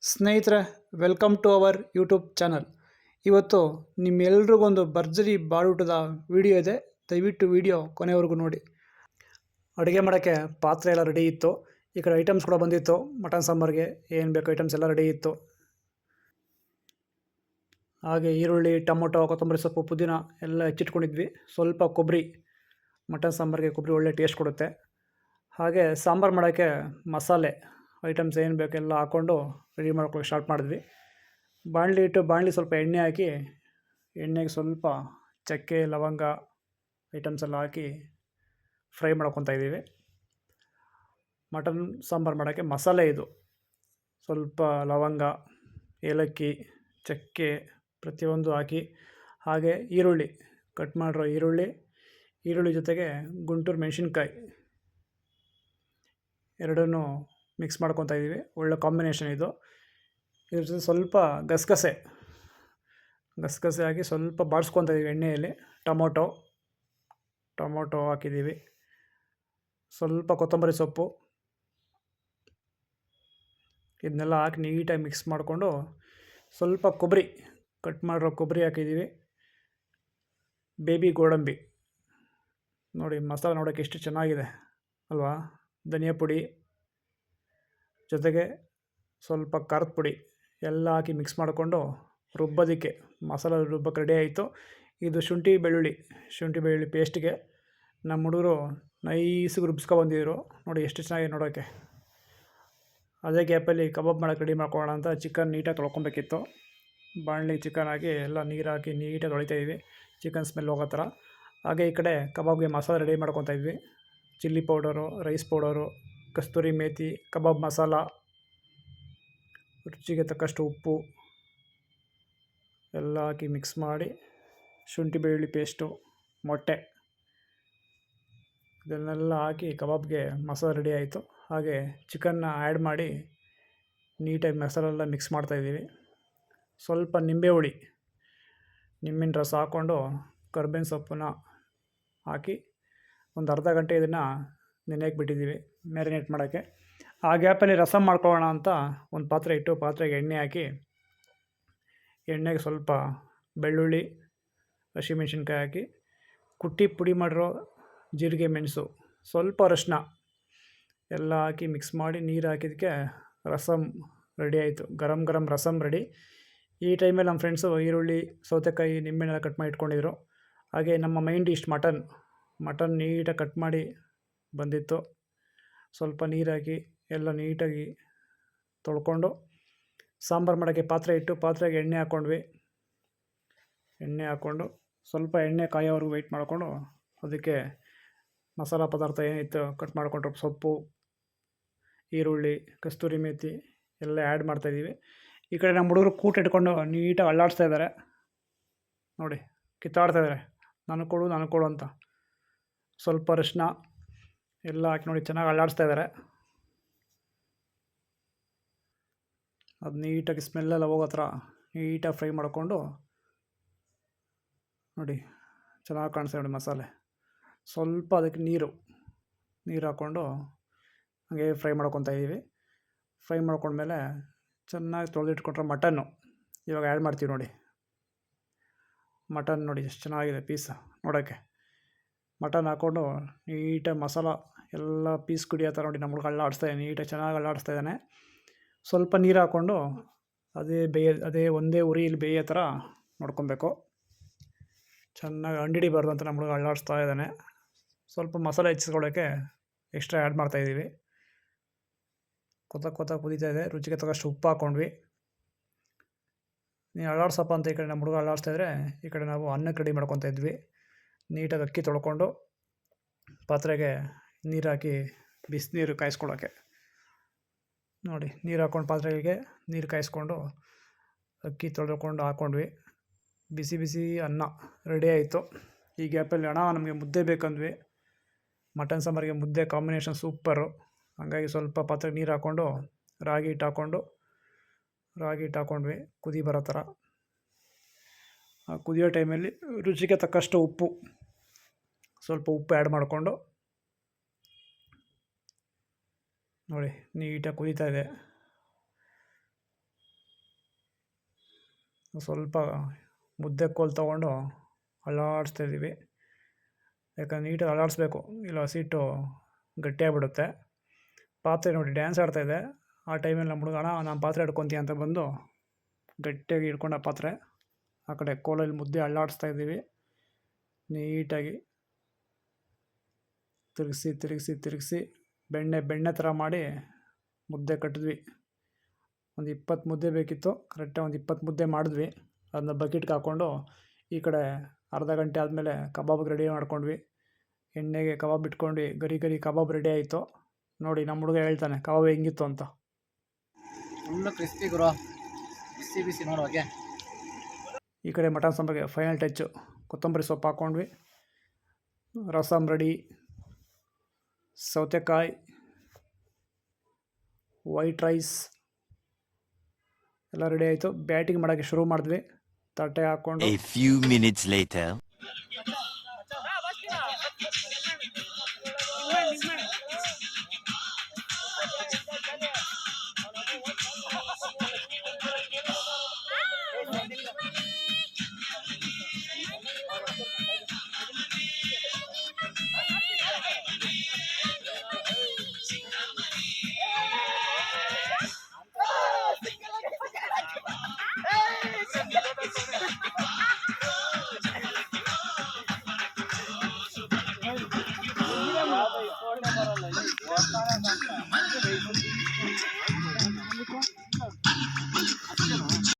ಸ್ನೇಹಿತರೆ, welcome to our YouTube channel. ಇವತ್ತು ನಿಮ್ಮೆಲ್ರಿಗೊಂದು ಭರ್ಜರಿ ಬಾಡೂಟದ ವಿಡಿಯೋ ಇದೆ. ದಯವಿಟ್ಟು ವಿಡಿಯೋ ಕೊನೆವರೆಗೂ ನೋಡಿ. ಅಡುಗೆ ಮಾಡೋಕ್ಕೆ ಪಾತ್ರೆ ಎಲ್ಲ ರೆಡಿ ಇತ್ತು. ಈ ಕಡೆ ಐಟಮ್ಸ್ ಕೂಡ ಬಂದಿತ್ತು. ಮಟನ್ ಸಾಂಬಾರಿಗೆ ಏನು ಬೇಕು ಐಟಮ್ಸ್ ಎಲ್ಲ ರೆಡಿ ಇತ್ತು. ಹಾಗೆ ಈರುಳ್ಳಿ, ಟೊಮೊಟೊ, ಕೊತ್ತಂಬರಿ ಸೊಪ್ಪು, ಪುದೀನ ಎಲ್ಲ ಹೆಚ್ಚಿಟ್ಕೊಂಡಿದ್ವಿ. ಸ್ವಲ್ಪ ಕೊಬ್ಬರಿ, ಮಟನ್ ಸಾಂಬಾರಿಗೆ ಕೊಬ್ಬರಿ ಒಳ್ಳೆ ಟೇಸ್ಟ್ ಕೊಡುತ್ತೆ. ಹಾಗೆ ಸಾಂಬಾರು ಮಾಡೋಕ್ಕೆ ಮಸಾಲೆ ಐಟಮ್ಸ್ ಏನು ಬೇಕೆಲ್ಲ ಹಾಕ್ಕೊಂಡು ರೆಡಿ ಮಾಡ್ಕೊಳ್ಳೋಕೆ ಸ್ಟಾರ್ಟ್ ಮಾಡಿದ್ವಿ. ಬಾಣಲಿ ಇಟ್ಟು ಬಾಣಲಿ ಸ್ವಲ್ಪ ಎಣ್ಣೆ ಹಾಕಿ, ಎಣ್ಣೆಗೆ ಸ್ವಲ್ಪ ಚಕ್ಕೆ, ಲವಂಗ ಐಟಮ್ಸ್ ಎಲ್ಲ ಹಾಕಿ ಫ್ರೈ ಮಾಡ್ಕೊತಾ ಇದ್ದೀವಿ. ಮಟನ್ ಸಾಂಬಾರು ಮಾಡೋಕ್ಕೆ ಮಸಾಲೆ ಇದು. ಸ್ವಲ್ಪ ಲವಂಗ, ಏಲಕ್ಕಿ, ಚಕ್ಕೆ ಪ್ರತಿಯೊಂದು ಹಾಕಿ, ಹಾಗೆ ಈರುಳ್ಳಿ, ಕಟ್ ಮಾಡಿರೋ ಈರುಳ್ಳಿ ಜೊತೆಗೆ ಗುಂಟೂರು ಮೆಣಸಿನ್ಕಾಯಿ ಎರಡನ್ನೂ ಮಿಕ್ಸ್ ಮಾಡ್ಕೊತಾ ಇದ್ದೀವಿ. ಒಳ್ಳೆ ಕಾಂಬಿನೇಷನ್ ಇದು. ಇದ್ರ ಜೊತೆ ಸ್ವಲ್ಪ ಗಸಗಸೆ ಹಾಕಿ ಸ್ವಲ್ಪ ಬಾಡಿಸ್ಕೊತಾ ಇದ್ದೀವಿ ಎಣ್ಣೆಯಲ್ಲಿ. ಟೊಮೊಟೊ ಹಾಕಿದ್ದೀವಿ. ಸ್ವಲ್ಪ ಕೊತ್ತಂಬರಿ ಸೊಪ್ಪು, ಇದನ್ನೆಲ್ಲ ಹಾಕಿ ನೀಟಾಗಿ ಮಿಕ್ಸ್ ಮಾಡಿಕೊಂಡು ಸ್ವಲ್ಪ ಕೊಬ್ಬರಿ, ಕಟ್ ಮಾಡಿರೋ ಕೊಬ್ಬರಿ ಹಾಕಿದ್ದೀವಿ. ಬೇಬಿ ಗೋಡಂಬಿ ನೋಡಿ, ಮಸಾಲೆ ನೋಡೋಕ್ಕೆ ಎಷ್ಟು ಚೆನ್ನಾಗಿದೆ ಅಲ್ವಾ. ಧನಿಯಾ ಪುಡಿ ಜೊತೆಗೆ ಸ್ವಲ್ಪ ಖಾರದ ಪುಡಿ ಎಲ್ಲ ಹಾಕಿ ಮಿಕ್ಸ್ ಮಾಡಿಕೊಂಡು ರುಬ್ಬೋದಕ್ಕೆ, ಮಸಾಲೆ ರುಬ್ಬಕ್ಕೆ ರೆಡಿ ಆಯಿತು. ಇದು ಶುಂಠಿ ಬೆಳ್ಳುಳ್ಳಿ ಪೇಸ್ಟ್ಗೆ ನಮ್ಮ ಹುಡುಗರು ನೈಸಿಗೆ ರುಬ್ಸ್ಕೊಬಂದಿದ್ರು. ನೋಡಿ ಎಷ್ಟು ಚೆನ್ನಾಗಿದೆ ನೋಡೋಕ್ಕೆ. ಅದೇ ಗ್ಯಾಪಲ್ಲಿ ಕಬಾಬ್ ಮಾಡೋಕ್ಕೆ ರೆಡಿ ಮಾಡ್ಕೊಳ್ಳೋಣ ಅಂತ ಚಿಕನ್ ನೀಟಾಗಿ ತೊಳ್ಕೊಬೇಕಿತ್ತು. ಬಾಣಲಿಗೆ ಚಿಕನ್ ಹಾಕಿ ಎಲ್ಲ ನೀರು ಹಾಕಿ ನೀಟಾಗಿ ತೊಳಿತಾಯಿದ್ವಿ, ಚಿಕನ್ ಸ್ಮೆಲ್ ಹೋಗೋ ಥರ. ಹಾಗೆ ಈ ಕಡೆ ಕಬಾಬ್ಗೆ ಮಸಾಲೆ ರೆಡಿ ಮಾಡ್ಕೊತಾ ಇದ್ವಿ. ಚಿಲ್ಲಿ ಪೌಡರು, ರೈಸ್ ಪೌಡರು, ಕಸ್ತೂರಿ ಮೇಥಿ, ಕಬಾಬ್ ಮಸಾಲ, ರುಚಿಗೆ ತಕ್ಕಷ್ಟು ಉಪ್ಪು ಎಲ್ಲ ಹಾಕಿ ಮಿಕ್ಸ್ ಮಾಡಿ, ಶುಂಠಿ ಬೆಳ್ಳುಳ್ಳಿ ಪೇಸ್ಟು, ಮೊಟ್ಟೆ ಇದನ್ನೆಲ್ಲ ಹಾಕಿ ಕಬಾಬ್ಗೆ ಮಸಾಲೆ ರೆಡಿ ಆಯಿತು. ಹಾಗೆ ಚಿಕನ್ನ ಆ್ಯಡ್ ಮಾಡಿ ನೀಟಾಗಿ ಮಸಾಲೆಲ್ಲ ಮಿಕ್ಸ್ ಮಾಡ್ತಾಯಿದ್ದೀವಿ. ಸ್ವಲ್ಪ ನಿಂಬೆಹಣ್ಣಿನ ರಸ ಹಾಕ್ಕೊಂಡು ಕರ್ಬೇವಿನ ಸೊಪ್ಪನ್ನ ಹಾಕಿ ಒಂದು ಅರ್ಧ ಗಂಟೆ ಇದನ್ನು ನೆನೆಯಕ್ಕೆ ಬಿಟ್ಟಿದ್ದೀವಿ ಮ್ಯಾರಿನೇಟ್ ಮಾಡೋಕ್ಕೆ. ಆ ಗ್ಯಾಪಲ್ಲಿ ರಸಮ್ ಮಾಡ್ಕೊಳ್ಳೋಣ ಅಂತ ಒಂದು ಪಾತ್ರೆ ಇಟ್ಟು, ಪಾತ್ರೆಗೆ ಎಣ್ಣೆ ಹಾಕಿ, ಎಣ್ಣೆಗೆ ಸ್ವಲ್ಪ ಬೆಳ್ಳುಳ್ಳಿ, ಹಸಿಮೆಣ್ಸಿನ್ಕಾಯಿ ಹಾಕಿ, ಕುಟ್ಟಿ ಪುಡಿ ಮಾಡಿರೋ ಜೀರಿಗೆ, ಮೆಣಸು, ಸ್ವಲ್ಪ ಅರಶಿನ ಎಲ್ಲ ಹಾಕಿ ಮಿಕ್ಸ್ ಮಾಡಿ ನೀರು ಹಾಕಿದ್ದಕ್ಕೆ ರಸಮ್ ರೆಡಿ ಆಯಿತು. ಗರಂ ರಸಮ್ ರೆಡಿ. ಈ ಟೈಮಲ್ಲಿ ನಮ್ಮ ಫ್ರೆಂಡ್ಸು ಈರುಳ್ಳಿ, ಸೌತೆಕಾಯಿ, ನಿಂಬೆಹಣ್ಣೆಲ್ಲ ಕಟ್ ಮಾಡಿ ಇಟ್ಕೊಂಡಿದ್ರು. ಹಾಗೆ ನಮ್ಮ ಮೈನ್ ಡಿಶ್ ಮಟನ್ ನೀಟಾಗಿ ಕಟ್ ಮಾಡಿ ಬಂದಿತ್ತು. ಸ್ವಲ್ಪ ನೀರು ಹಾಕಿ ಎಲ್ಲ ನೀಟಾಗಿ ತೊಳ್ಕೊಂಡು ಸಾಂಬಾರು ಮಾಡೋಕ್ಕೆ ಪಾತ್ರೆ ಇಟ್ಟು, ಪಾತ್ರೆಗೆ ಎಣ್ಣೆ ಹಾಕ್ಕೊಂಡು ಸ್ವಲ್ಪ ಎಣ್ಣೆ ಕಾಯೋವರೆಗೂ ವೆಯ್ಟ್ ಮಾಡಿಕೊಂಡು ಅದಕ್ಕೆ ಮಸಾಲ ಪದಾರ್ಥ ಏನಿತ್ತು ಕಟ್ ಮಾಡಿಕೊಂಡ್ರೆ ಸೊಪ್ಪು, ಈರುಳ್ಳಿ, ಕಸ್ತೂರಿ ಮೇಥಿ ಎಲ್ಲ ಆ್ಯಡ್ ಮಾಡ್ತಾಯಿದ್ದೀವಿ. ಈ ಕಡೆ ನಮ್ಮ ಹುಡುಗರು ಕೂಟ ಇಟ್ಕೊಂಡು ನೀಟಾಗಿ ಅಳ್ಳಾಡಿಸ್ತಾ ಇದ್ದಾರೆ ನೋಡಿ, ಕಿತ್ತಾಡ್ತಾಯಿದ್ದಾರೆ, ನನಗೆ ಕೊಡು ಅಂತ. ಸ್ವಲ್ಪ ಅರಿಶಿನ ಎಲ್ಲ ಹಾಕಿ ನೋಡಿ ಚೆನ್ನಾಗಿ ಅಳ್ಳಾಡಿಸ್ತಾ ಇದ್ದಾರೆ. ಅದು ನೀಟಾಗಿ ಸ್ಮೆಲ್ಲೆಲ್ಲ ಹೋಗೋ ಥರ ನೀಟಾಗಿ ಫ್ರೈ ಮಾಡಿಕೊಂಡು ನೋಡಿ ಚೆನ್ನಾಗಿ ಕಾಣಿಸ್ತಾ ನೋಡಿ ಮಸಾಲೆ. ಸ್ವಲ್ಪ ಅದಕ್ಕೆ ನೀರು ಹಾಕ್ಕೊಂಡು ಹಾಗೆ ಫ್ರೈ ಮಾಡ್ಕೊತಾ ಇದ್ದೀವಿ. ಫ್ರೈ ಮಾಡ್ಕೊಂಡ್ಮೇಲೆ ಚೆನ್ನಾಗಿ ತೊಳೆದಿಟ್ಕೊಂಡ್ರೆ ಮಟನ್ನು ಇವಾಗ ಆ್ಯಡ್ ಮಾಡ್ತೀವಿ ನೋಡಿ. ಮಟನ್ ನೋಡಿ ಎಷ್ಟು ಚೆನ್ನಾಗಿದೆ ಪೀಸ್ ನೋಡೋಕ್ಕೆ. ಮಟನ್ ಹಾಕ್ಕೊಂಡು ನೀಟಾಗಿ ಮಸಾಲ ಎಲ್ಲ ಪೀಸ್ ಕುಡಿಯೋ ಥರ ನೋಡಿ ನಮ್ಮ ಹುಡುಗ ನೀಟಾಗಿ ಚೆನ್ನಾಗಿ ಅಳ್ಳಾಡಿಸ್ತಾ ಇದ್ದಾನೆ. ಸ್ವಲ್ಪ ನೀರು ಹಾಕ್ಕೊಂಡು ಅದೇ ಒಂದೇ ಉರಿಯಲ್ಲಿ ಬೇಯೋ ಥರ ನೋಡ್ಕೊಬೇಕು. ಚೆನ್ನಾಗಿ ಅಂಡಿಡಿಬಾರ್ದು ಅಂತ ನಮ್ಮ ಹುಡುಗ ಅಳ್ಳಾಡಿಸ್ತಾ ಇದ್ದಾನೆ. ಸ್ವಲ್ಪ ಮಸಾಲೆ ಹೆಚ್ಚಿಸ್ಕೊಳ್ಳೋಕ್ಕೆ ಎಕ್ಸ್ಟ್ರಾ ಆ್ಯಡ್ ಮಾಡ್ತಾಯಿದ್ದೀವಿ. ಕೊತ ಕುದೀತಾ ಇದೆ. ರುಚಿಗೆ ತಕ್ಕಷ್ಟು ಉಪ್ಪು ಹಾಕ್ಕೊಂಡ್ವಿ. ನೀನು ಅಳ್ಳಾಡ್ಸಪ್ಪ ಅಂತ ಈ ಕಡೆ ನಮ್ಮ ಹುಡುಗ ಅಳ್ಳಾಡಿಸ್ತಾಯಿದ್ರೆ, ಈ ಕಡೆ ನಾವು ಅನ್ನಕ್ಕೆ ರೆಡಿ ಮಾಡ್ಕೊತಾ ಇದ್ವಿ. ನೀಟಾಗಿ ಅಕ್ಕಿ ತೊಳ್ಕೊಂಡು ಪಾತ್ರೆಗೆ ನೀರು ಹಾಕಿ ಬಿಸಿನೀರು ಕಾಯಿಸ್ಕೊಳ್ಳೋಕ್ಕೆ ನೋಡಿ, ನೀರು ಹಾಕ್ಕೊಂಡು ಪಾತ್ರೆಗೆ ನೀರು ಕಾಯಿಸ್ಕೊಂಡು ಅಕ್ಕಿ ತೊಳ್ಕೊಂಡು ಹಾಕ್ಕೊಂಡ್ವಿ. ಬಿಸಿ ಅನ್ನ ರೆಡಿ ಆಯಿತು. ಈ ಗ್ಯಾಪಲ್ಲಿ ನಮಗೆ ಮುದ್ದೆ ಬೇಕಂದ್ವಿ. ಮಟನ್ ಸಾಂಬಾರಿಗೆ ಮುದ್ದೆ ಕಾಂಬಿನೇಷನ್ ಸೂಪರು. ಹಾಗಾಗಿ ಸ್ವಲ್ಪ ಪಾತ್ರೆಗೆ ನೀರು ಹಾಕ್ಕೊಂಡು ರಾಗಿ ಹಿಟ್ಟು ಹಾಕ್ಕೊಂಡ್ವಿ ಕುದಿ ಬರೋ ಥರ. ಆ ಕುದಿಯೋ ಟೈಮಲ್ಲಿ ರುಚಿಗೆ ತಕ್ಕಷ್ಟು ಸ್ವಲ್ಪ ಉಪ್ಪು ಆ್ಯಡ್ ಮಾಡಿಕೊಂಡು ನೋಡಿ ನೀಟಾಗಿ ಕುದೀತಾ ಇದೆ. ಸ್ವಲ್ಪ ಮುದ್ದೆ ಕೋಲು ತೊಗೊಂಡು ಅಲ್ಲಾಡಿಸ್ತಾ ಇದ್ದೀವಿ. ಯಾಕಂದ್ರೆ ನೀಟಾಗಿ ಅಲ್ಲಾಡಿಸ್ಬೇಕು, ಇಲ್ಲ ಹಸಿಟ್ಟು ಗಟ್ಟಿಯಾಗಿಬಿಡುತ್ತೆ. ಪಾತ್ರೆ ನೋಡಿ ಡ್ಯಾನ್ಸ್ ಆಡ್ತಾಯಿದೆ. ಆ ಟೈಮಲ್ಲಿ ನಮ್ಮ ಹುಡುಗ ಅಣ್ಣ ನಾನು ಪಾತ್ರೆ ಹಿಡ್ಕೊತೀನಿ ಅಂತ ಬಂದು ಗಟ್ಟಿಯಾಗಿ ಹಿಡ್ಕೊಂಡು ಆ ಪಾತ್ರೆ ಆ ಕಡೆ ಕೋಲಲ್ಲಿ ಮುದ್ದೆ ಅಲ್ಲಾಡಿಸ್ತಾ ಇದ್ದೀವಿ. ನೀಟಾಗಿ ತಿರುಗಿಸಿ ಬೆಣ್ಣೆ ಥರ ಮಾಡಿ ಮುದ್ದೆ ಕಟ್ಟಿದ್ವಿ. ಒಂದು 20 ಮುದ್ದೆ ಬೇಕಿತ್ತು, ಕರೆಕ್ಟಾಗಿ ಒಂದು 20 ಮುದ್ದೆ ಮಾಡಿದ್ವಿ. ಅದನ್ನ ಬಕೆಟ್ಗೆ ಹಾಕ್ಕೊಂಡು ಈ ಕಡೆ ಅರ್ಧ ಗಂಟೆ ಆದಮೇಲೆ ಕಬಾಬ್ಗೆ ರೆಡಿ ಮಾಡ್ಕೊಂಡ್ವಿ. ಎಣ್ಣೆಗೆ ಕಬಾಬ್ ಇಟ್ಕೊಂಡು ಗರಿ ಕಬಾಬ್ ರೆಡಿ ಆಯಿತು. ನೋಡಿ ನಮ್ಮ ಹುಡುಗ ಹೇಳ್ತಾನೆ ಕಬಾಬ್ ಹೆಂಗಿತ್ತು ಅಂತ. ಫುಲ್ಲು ಕ್ರಿಸ್ಪಿ ಗುರು, ಬಿಸಿ ನೋಡುವಾಗೆ. ಈ ಕಡೆ ಮಟನ್ ಸಾಂಬಾರಿಗೆ ಫೈನಲ್ ಟಚ್ಚು, ಕೊತ್ತಂಬರಿ ಸೊಪ್ಪು ಹಾಕ್ಕೊಂಡ್ವಿ. ರಸಮ್ ರೆಡಿ, ಸೌತೆಕಾಯಿ, ವೈಟ್ ರೈಸ್ ಎಲ್ಲ ರೆಡಿ ಆಯಿತು. ಬ್ಯಾಟಿಂಗ್ ಮಾಡೋಕ್ಕೆ ಶುರು ಮಾಡಿದ್ವಿ. ತಟ್ಟೆ ಹಾಕ್ಕೊಂಡು A few minutes later.